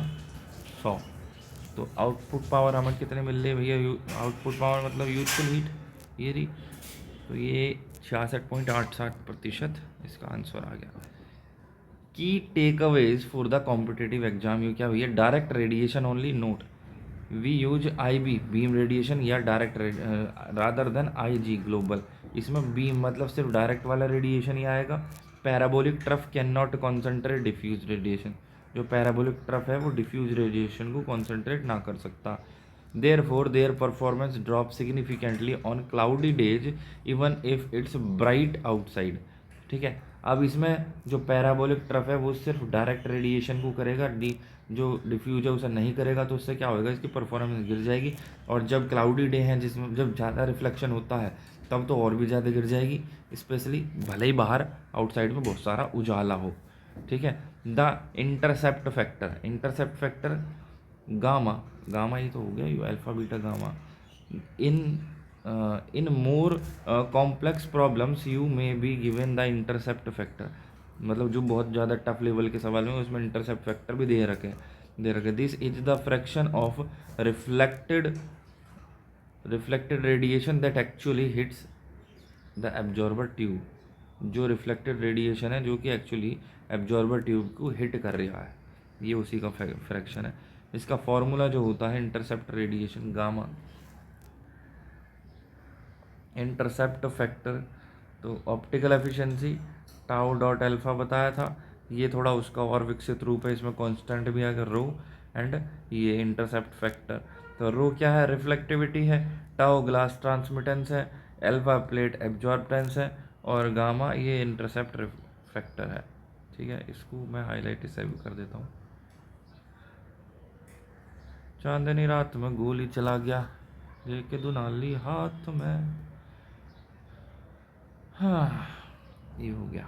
100। तो आउटपुट पावर हमें कितने मिल रही है भैया, आउटपुट पावर मतलब यूजफुल हीट, ये रही। तो ये 66.87% इसका आंसर आ गया। Key takeaways for the competitive exam, ये क्या भैया, direct radiation only note. We use I B beam radiation या direct rather than I G global. इसमें बीम मतलब सिर्फ डायरेक्ट वाला रेडिएशन ही आएगा। Parabolic trough can not concentrate diffuse radiation, जो पैराबोलिक ट्रफ है वो डिफ्यूज रेडिएशन को कॉन्सेंट्रेट ना कर सकता। Therefore their performance drop significantly on cloudy days even if it's bright outside. ठीक है, अब इसमें जो पैराबोलिक ट्रफ है वो सिर्फ डायरेक्ट रेडिएशन को करेगा, जो डिफ्यूज है उसे नहीं करेगा, तो उससे क्या होगा, इसकी परफॉर्मेंस गिर जाएगी। और जब क्लाउडी डे हैं जिसमें जब ज़्यादा रिफ्लेक्शन होता है तब तो और भी ज़्यादा गिर जाएगी, स्पेशली भले ही बाहर आउटसाइड में बहुत सारा उजाला हो। ठीक है, the intercept factor gamma, gamma ही तो हो गया, you alpha beta gamma. In in more complex problems you may be given the intercept factor, मतलब जो बहुत ज़्यादा टफ लेवल के सवाल में उसमें इंटरसेप्ट फैक्टर भी दे रखे। This is the fraction of reflected radiation that actually hits the absorber tube, जो रिफ्लेक्टेड रेडिएशन है जो कि एक्चुअली एब्जॉर्बर ट्यूब को हिट कर रहा है, ये उसी का फ्रैक्शन है। इसका फॉर्मूला जो होता है intercept radiation gamma, intercept factor, तो optical efficiency tau dot alpha बताया था, ये थोड़ा उसका और विकसित रूप है, इसमें कांस्टेंट भी है रो, एंड ये इंटरसेप्ट फैक्टर। तो रो क्या है, रिफ्लेक्टिविटी है, टाउ ग्लास ट्रांसमिटेंस है, अल्फा प्लेट एब्जॉर्बटेंस है, और गामा ये इंटरसेप्ट फैक्टर है। ठीक है, इसको मैं हाईलाइट इससे भी कर देता हूँ। चांदनी रात में गोली चला गया लेके दुनाली हाथ में, हाँ ये हो गया।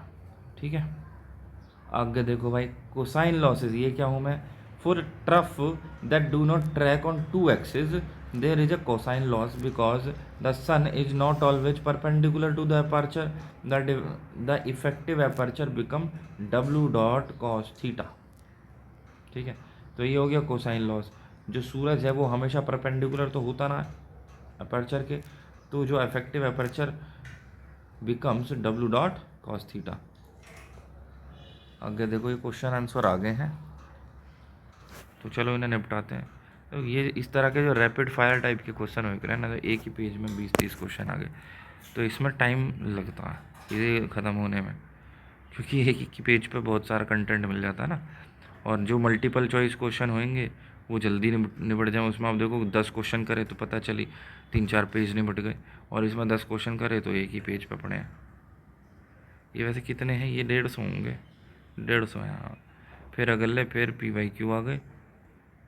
ठीक है, आगे देखो भाई, कोसाइन लॉसेज, ये क्या हूँ मैं, for trough that do not track on two axis there is a cosine loss because the sun is not always perpendicular to the aperture, the effective aperture become W dot cos theta. ठीक है, तो ये हो गया cosine loss. जो सूरज है वो हमेशा परपेंडिकुलर तो होता ना अपर्चर के, तो जो effective aperture becomes W dot cos theta. आगे देखो ये क्वेश्चन आंसर आ गए हैं, तो चलो इन्हें निपटाते हैं। तो ये इस तरह के जो रैपिड फायर टाइप के क्वेश्चन हो रहे हैं ना, तो एक ही पेज में 20-30 क्वेश्चन आ गए, तो इसमें टाइम लगता है ये ख़त्म होने में, क्योंकि एक ही पेज पे बहुत सारा कंटेंट मिल जाता है ना। और जो मल्टीपल चॉइस क्वेश्चन होंगे वो जल्दी निपट जाए, उसमें आप देखो 10 क्वेश्चन करे तो पता चली 3-4 पेज निपट गए, और इसमें 10 क्वेश्चन करे तो एक ही पेज पे पड़े हैं। ये वैसे कितने हैं, ये 150 होंगे, 150 हैं हाँ। फिर अगले फिर PYQ आ गए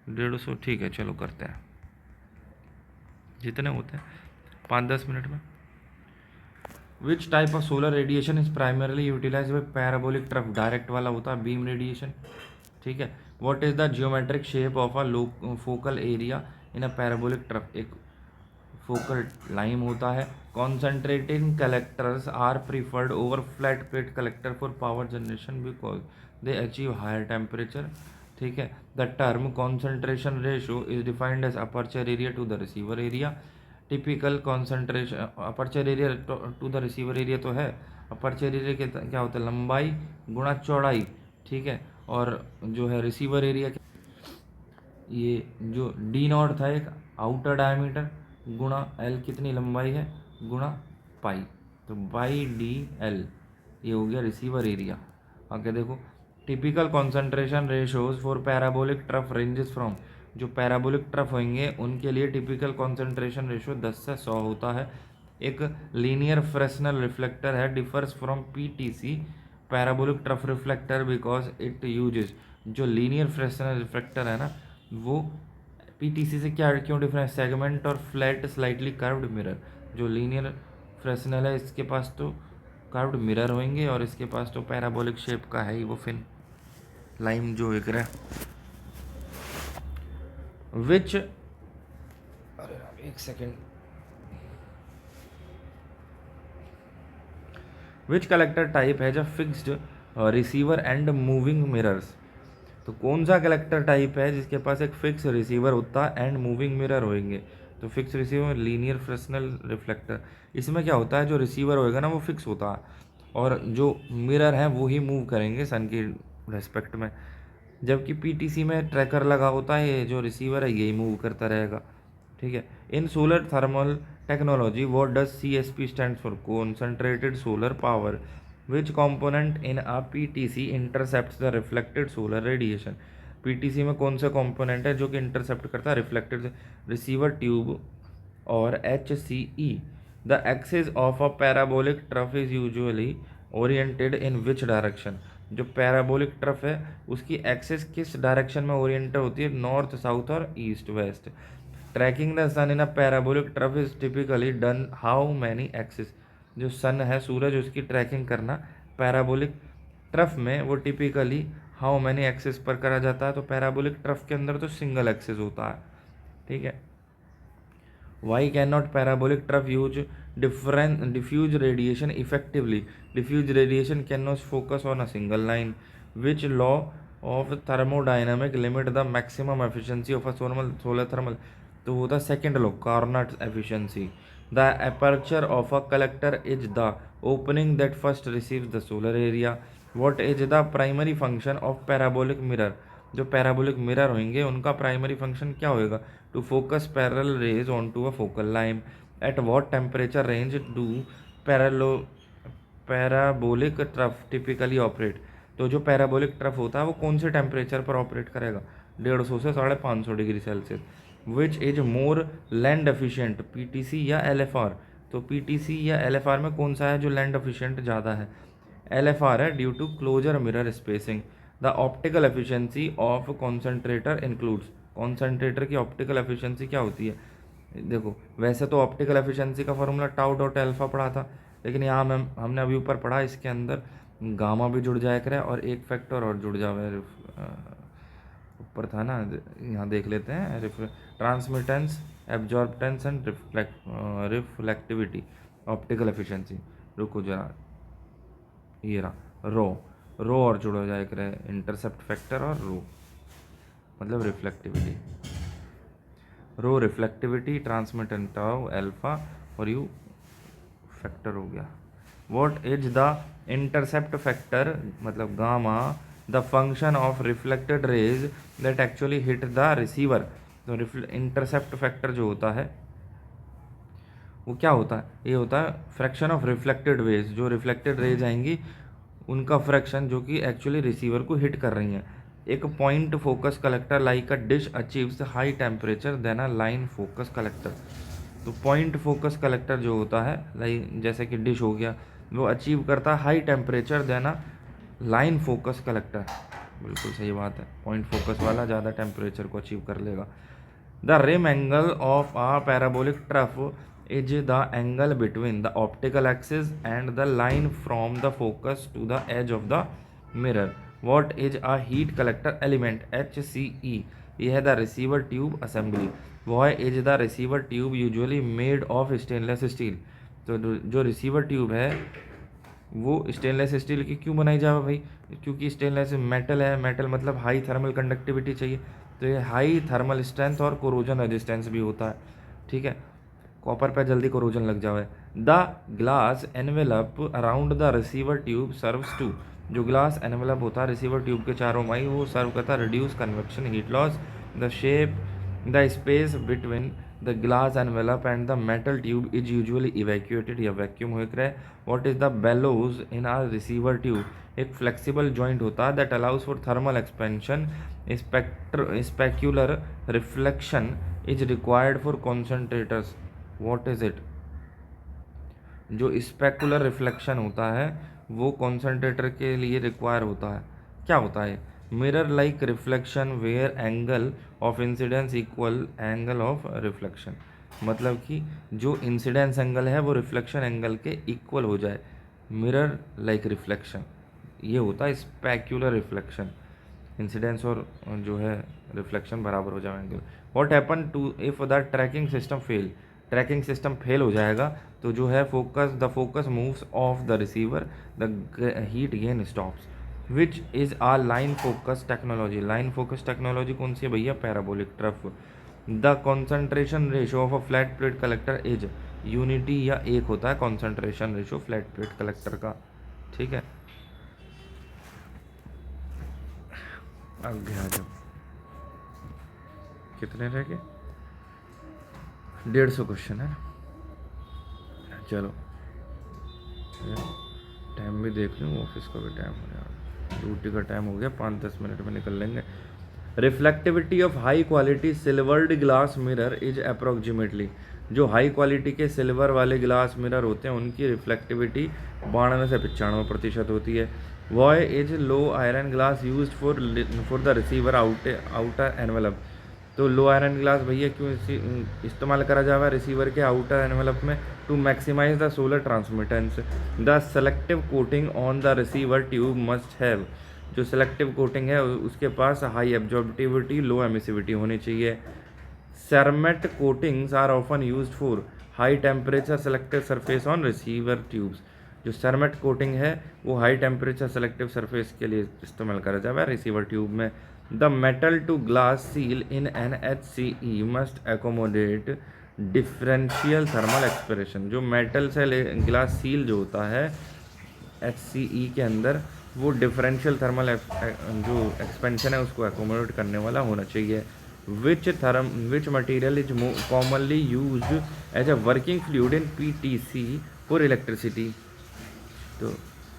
150, ठीक है चलो करते हैं, जितने होते हैं 5-10 मिनट में। Which type of solar radiation is primarily utilize by parabolic trough, direct वाला होता है बीम रेडिएशन। ठीक है, what is the geometric shape of a low focal area in a parabolic trough, एक फोकल लाइन होता है। Concentrating collectors are preferred over flat plate collector for power generation because they achieve higher temperature. ठीक है, the term concentration ratio is defined as aperture area to the receiver area. Typical concentration aperture area to the receiver area तो है, aperture area के क्या होता है, लंबाई गुणा चौड़ाई। ठीक है, और जो है रिसीवर एरिया, ये जो डी नॉट था एक आउटर डायमीटर गुणा एल कितनी लंबाई है गुणा पाई, तो बाई डी एल, ये हो गया रिसीवर एरिया। आगे देखो, typical concentration ratios for parabolic trough ranges from, जो पैराबोलिक ट्रफ होंगे उनके लिए टिपिकल कॉन्सेंट्रेशन रेशो 10 से 100 होता है। एक लीनियर फ्रेस्नेल रिफ्लेक्टर है, differs from PTC parabolic trough reflector because it uses, जो लीनियर फ्रेस्नेल रिफ्लेक्टर है ना वो PTC से क्या क्यों डिफरेंस, सेगमेंट और फ्लैट स्लाइटली कर्व्ड मिरर। जो लीनियर फ्रेस्नेल है इसके पास तो कर्व्ड मिरर होंगे, और इसके पास तो पैराबोलिक शेप का है ही वो फिन लाइन जो एक रहा। विच, अरे एक सेकेंड, विच कलेक्टर टाइप है जब fixed receiver and moving mirrors, तो कौन सा कलेक्टर टाइप है जिसके पास एक फिक्स रिसीवर होता है एंड मूविंग मिरर होंगे। तो fix receiver linear Fresnel reflector, इसमें क्या होता है जो रिसीवर होएगा ना वो फिक्स होता है, और जो मिरर है वो ही मूव करेंगे सन की रेस्पेक्ट में। जबकि पीटीसी में ट्रैकर लगा होता है, ये जो रिसीवर है यही मूव करता रहेगा। ठीक है। In solar thermal technology what does CSP stand for, concentrated solar power, which component in a PTC intercepts the reflected solar radiation. PTC में कौन सा कंपोनेंट है जो कि इंटरसेप्ट करता है रिफ्लेक्टेड, रिसीवर ट्यूब और HCE। The axis of a parabolic trough is usually oriented in which direction. जो पैराबोलिक ट्रफ है उसकी एक्सिस किस डायरेक्शन में ओरिएंटेड होती है, नॉर्थ, साउथ और east west. Tracking the sun in a parabolic trough is typically done how many axis. जो sun है सूरज, उसकी ट्रैकिंग करना पैराबोलिक ट्रफ में वो टिपिकली हाउ मैनी एक्सिस पर करा जाता है। तो पैराबोलिक ट्रफ के अंदर तो सिंगल एक्सिस होता है। ठीक है। Why cannot parabolic trough use diffuse radiation effectively? Diffuse radiation cannot focus on a single line. Which law of thermodynamic limit the maximum efficiency of a solar thermal? तो होता second law, Carnot efficiency. The aperture of a collector is the opening that first receives the solar area. What is the primary function of parabolic mirror? जो parabolic mirror होंगे उनका primary function क्या होएगा, to focus parallel rays on to a focal line. At what temperature range do parabolic trough typically operate. तो जो parabolic trough होता है वो कौन से टेम्परेचर पर ऑपरेट करेगा, 150 से 550 degree Celsius. Which is more land efficient, PTC या एलएफआर। तो पीटीसी या एलएफआर में कौन सा है जो लैंड एफिशिएंट ज़्यादा है, एलएफआर है, due to closer mirror spacing. The optical efficiency of concentrator includes. Concentrator की ऑप्टिकल एफिशिएंसी क्या होती है, देखो वैसे तो ऑप्टिकल एफिशिएंसी का फॉर्मूला टाउ डॉट अल्फा पढ़ा था, लेकिन यहाँ हमने अभी ऊपर पढ़ा इसके अंदर गामा भी जुड़ जाया करे और एक फैक्टर और जुड़ जावे, ऊपर था ना, यहाँ देख लेते हैं, transmittance, absorptance and reflectivity, optical efficiency. रुको जरा, ये रहा रो और जुड़ हो जाए करे, इंटरसेप्ट फैक्टर और रो मतलब reflectivity, rho reflectivity, transmittance tau alpha और यू फैक्टर हो गया। What is the intercept factor मतलब gamma, the function of reflected rays that actually hit the receiver. तो इंटरसेप्ट फैक्टर जो होता है वो क्या होता है, ये होता है फ्रैक्शन ऑफ रिफ्लेक्टेड रेज, जो रिफ्लेक्टेड रेज आएंगी उनका फ्रैक्शन जो कि एक्चुअली रिसीवर को हिट कर रही हैं। एक point focus collector like a dish achieves high temperature than a line focus collector. तो पॉइंट फोकस कलेक्टर जो होता है लाइक जैसे कि डिश हो गया, वो अचीव करता है high temperature than a line focus collector. बिल्कुल सही बात है, पॉइंट फोकस वाला ज़्यादा टेम्परेचर को अचीव कर लेगा। The rim angle of a parabolic trough is the angle between the optical axis and the line from the focus to the edge of the mirror. What is a heat collector element, HCE। यह है the receiver tube assembly. Why is the receiver tube usually made of stainless steel. तो जो receiver tube है वो stainless steel की क्यों बनाई जाए भाई, क्योंकि स्टेनलेस मेटल है, मेटल मतलब हाई थर्मल कंडक्टिविटी चाहिए, तो ये हाई थर्मल स्ट्रेंथ और कोरोजन रेजिस्टेंस भी होता है। ठीक है, कॉपर पे जल्दी कोरोजन लग जाए। The glass envelope around the receiver tube serves to. जो ग्लास एनवेलप होता है रिसीवर ट्यूब के चारों माई वो सर्व करता है reduce convection heat loss. The shape the space between the glass envelope and the metal tube is usually evacuated या vacuum हो रहा। What is the bellows in are receiver tube, एक फ्लेक्सिबल जॉइंट होता है that allows for thermal expansion. Specular reflection is required for concentrators. What is it, जो specular reflection होता है वो कॉन्सेंट्रेटर के लिए रिक्वायर होता है, क्या होता है, mirror like reflection where angle of incidence equal angle of reflection. मतलब कि जो इंसिडेंस एंगल है वो रिफ्लेक्शन एंगल के इक्वल हो जाए, मिरर लाइक रिफ्लेक्शन, ये होता है स्पेक्युलर रिफ्लेक्शन, इंसिडेंस और जो है रिफ्लेक्शन बराबर हो जाएंगे। What happen to if the tracking system fail, tracking system fail हो जाएगा तो जो है focus moves off the receiver, the heat gain stops. Which is a line focus technology, line focus technology कौन सी है भैया, parabolic trough. The concentration ratio of a flat plate collector is unity या एक होता है concentration ratio flat plate collector का। ठीक है, आगे आ जाओ, कितने रह गए? 150 क्वेश्चन है ना। चलो टाइम भी देख लूँ, ऑफिस का भी टाइम हो गया, ड्यूटी का टाइम हो गया, 5-10 मिनट में निकल लेंगे। Reflectivity of high quality silvered glass mirror is approximately, जो हाई क्वालिटी के सिल्वर वाले ग्लास मिरर होते हैं उनकी रिफ्लेक्टिविटी 92 से 95% होती है। Why is low iron glass use for the receiver outer envelope, तो लो आयरन ग्लास भैया क्यों इस्तेमाल करा जावा रिसीवर के आउटर एनवेलप में? To maximize the solar transmittance, the selective coating on the receiver tube must have, जो selective coating है उसके पास हाई एब्जॉर्बिटिविटी लो एमिसिविटी होनी चाहिए। Cermet coatings are often used for high temperature selective surface on receiver tubes, जो cermet coating है वो high temperature selective surface के लिए इस्तेमाल करा जाता है रिसीवर ट्यूब में। The metal to glass seal in NHCE must accommodate differential thermal expression, जो मेटल से ग्लास सील जो होता है HCE के अंदर वो डिफरेंशियल थर्मल जो एक्सपेंशन है उसको एकोमोडेट करने वाला होना चाहिए। Which material is commonly used as a working fluid in PTC for electricity, तो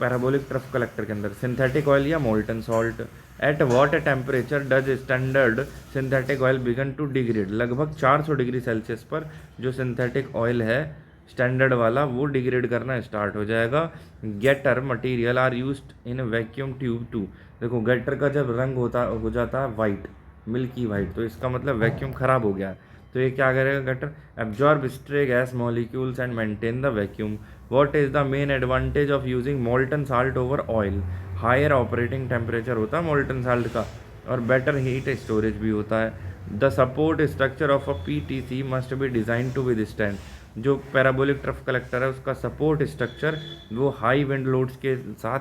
पैराबोलिक ट्रफ कलेक्टर के अंदर सिंथेटिक ऑयल या molten salt. At what temperature does standard synthetic oil begin to degrade, लगभग 400 degree Celsius पर जो synthetic oil है standard वाला वो डिग्रेड करना स्टार्ट हो जाएगा। Getter material are used in vacuum tube to, देखो गेटर का जब रंग हो जाता है वाइट, मिल्की वाइट, तो इसका मतलब वैक्यूम खराब हो गया है, तो ये क्या करेगा getter? Absorb stray gas molecules and maintain the vacuum. What is the main advantage of using molten salt over oil? Higher operating temperature होता है मोल्टन साल्ट का और बेटर हीट स्टोरेज भी होता है। The support structure of a PTC must be design to withstand, जो parabolic trough collector है उसका सपोर्ट स्ट्रक्चर वो हाई विंड लोड्स के साथ,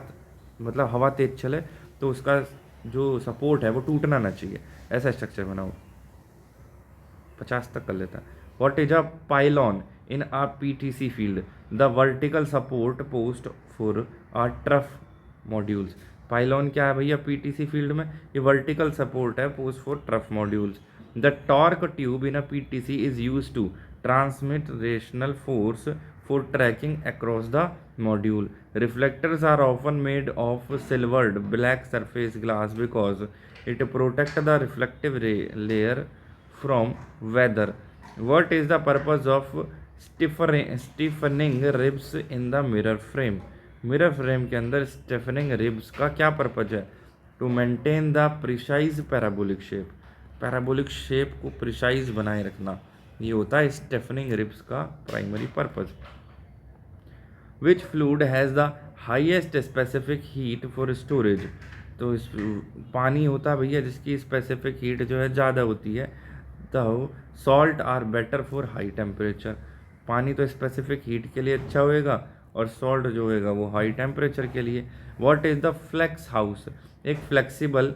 मतलब हवा तेज चले तो उसका जो सपोर्ट है वो टूटना ना चाहिए, ऐसा स्ट्रक्चर बनाओ। 50 तक कर लेता है। What is a pylon in a PTC field? The vertical support post for a trough modules. Pylon क्या है भैया PTC फील्ड में? ये वर्टिकल सपोर्ट है post for trough modules. The torque tube in a PTC is use to transmit rational force for tracking across the module. Reflectors are often made of silvered black surface glass because it protect the reflective layer from weather. What is the purpose of stiffening ribs in the mirror frame? Mirror frame के अंदर stiffening ribs का क्या purpose है? To maintain the precise parabolic shape, parabolic shape को precise बनाए रखना, ये होता है स्टिफनिंग रिब्स का primary purpose. Which fluid has the highest specific heat for storage, तो इस पानी होता है भैया जिसकी स्पेसिफिक हीट जो है ज़्यादा होती है। Salt are better for high temperature, पानी तो स्पेसिफिक हीट के लिए अच्छा होएगा और सॉल्ट जो होएगा वो हाई टेम्परेचर के लिए। What is the flex house? एक फ्लेक्सिबल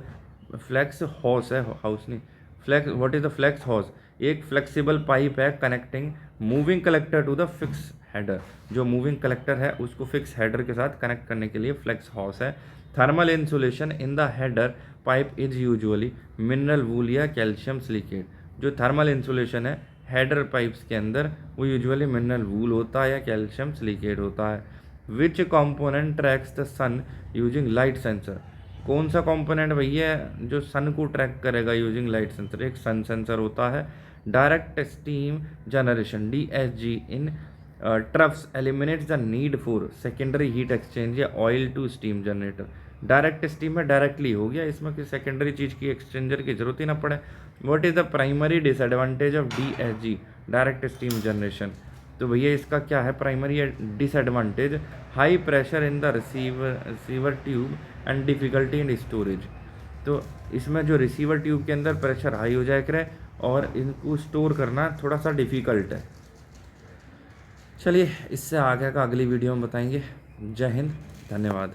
फ्लेक्स हाउस है, हाउस नहीं flex, what is the flex house? एक फ्लेक्सिबल पाइप है connecting moving collector to the fix header, जो मूविंग कलेक्टर है उसको फिक्स हेडर के साथ कनेक्ट करने के लिए फ्लेक्स हाउस है। Thermal insulation in the header pipe is usually mineral wool या कैल्शियम सिलिकेट, जो थर्मल इंसुलेशन है हेडर पाइप्स के अंदर वो यूजुअली मिनरल वूल होता है या कैल्शियम सिलिकेट होता है। Which component tracks the sun using light sensor? कौन सा कंपोनेंट भैया जो सन को ट्रैक करेगा यूजिंग लाइट सेंसर? एक सन सेंसर होता है। Direct steam generation DSG in troughs eliminates the need for secondary heat exchange या oil to steam generator. Direct steam में डायरेक्टली हो गया, इसमें किसी सेकेंडरी चीज़ की एक्सचेंजर की जरूरत ही ना पड़े। What is the primary disadvantage of DSG direct steam generation? तो भैया इसका क्या है primary disadvantage? High pressure in the receiver tube and difficulty in storage, तो इसमें जो रिसीवर ट्यूब के अंदर प्रेशर हाई हो जाए करे और इनको स्टोर करना थोड़ा सा डिफ़िकल्ट है। चलिए इससे आगे का अगली वीडियो में बताएंगे। जय हिंद, धन्यवाद।